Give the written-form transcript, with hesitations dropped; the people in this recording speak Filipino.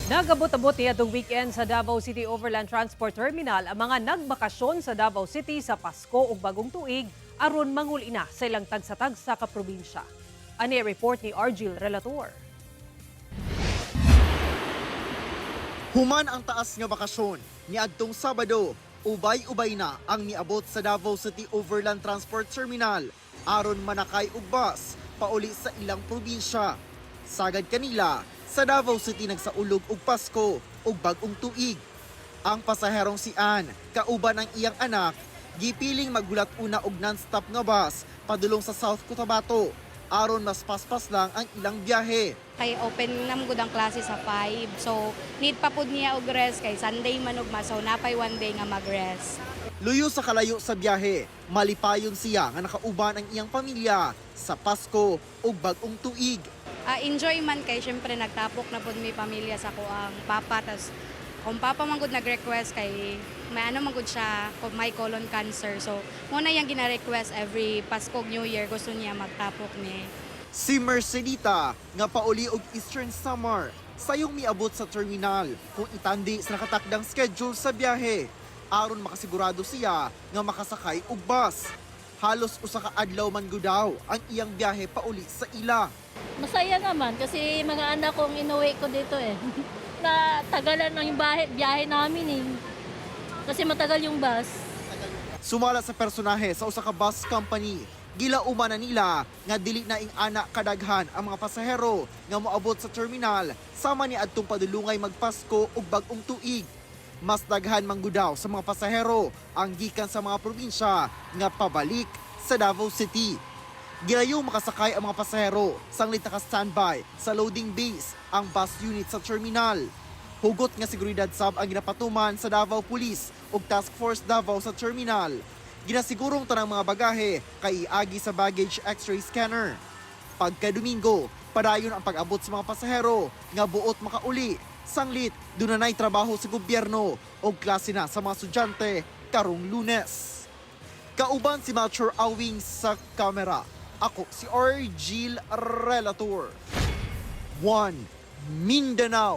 Nagabot-abot niadtong weekend sa Davao City Overland Transport Terminal ang mga nagbakasyon sa Davao City sa Pasko ug bagong tuig aron mangul-ina sa ilang tagsa-tagsa ka probinsya. Ani report ni Argil Relator. Human ang taas nga bakasyon niadtong Sabado, ubay-ubay na ang miabot sa Davao City Overland Transport Terminal aron manakay og bus pauli sa ilang probinsya. Sagad kanila sa Davao City nagsaulog og Pasko ug bagong tuig. Ang pasaherong si Ann, kauban ang iyang anak, gipiling maggulat una og non-stop nga bus padulong sa South Cotabato aron mas paspas lang ang ilang biyahe. Kay open nam gud ang klase sa 5. So need pa pud niya og rest kay Sunday man ug so napay one day nga mag-rest. Luyo sa kalayo sa biyahe, malipayon siya nga nakauban ang iyang pamilya sa Pasko ug bagong tuig. Enjoy man kay syempre nagtapok na pud mi pamilya sa ko ang papa tas kung papa man gud nag-request kay may ano man gud siya may colon cancer. So muna yang gina-request every Pasko New Year gusto niya magtapok ni. Si Mercedita nga pauli og Eastern Samar sayong miabot sa terminal kung itandi sa nakatakdang schedule sa biyahe aron makasigurado siya nga makasakay og bus. Halos usa ka adlaw man gud daw ang iyang biyahe pauli sa ila. Masaya naman kasi mga anak kong inuwi ko dito eh. Na tagalan ng biyahe namin eh. Kasi matagal yung bus. Sumala sa personahe sa usa ka bus company, gilauman na nila nga dili na ing anak kadaghan ang mga pasahero nga moabot sa terminal sama ni adtong padulungay magpasko ug bagong tuig. Mas daghan man gud daw sa mga pasahero ang gikan sa mga probinsya nga pabalik sa Davao City. Gayong makasakay ang mga pasahero sanglit naka-standby sa loading base ang bus unit sa terminal. Hugot nga seguridad sab ang ginapatuman sa Davao Police ug Task Force Davao sa terminal. Ginasigurong tanang mga bagahe kay iagi sa baggage x-ray scanner. Pagka Domingo, padayon ang pag-abot sa mga pasahero nga buot makauli. Sanglit, dunay trabaho sa gobyerno o klase na sa mga estudyante karong Lunes. Kauban si Mature Awing sa kamera. Ako si Argil Relator. 1 Mindanao.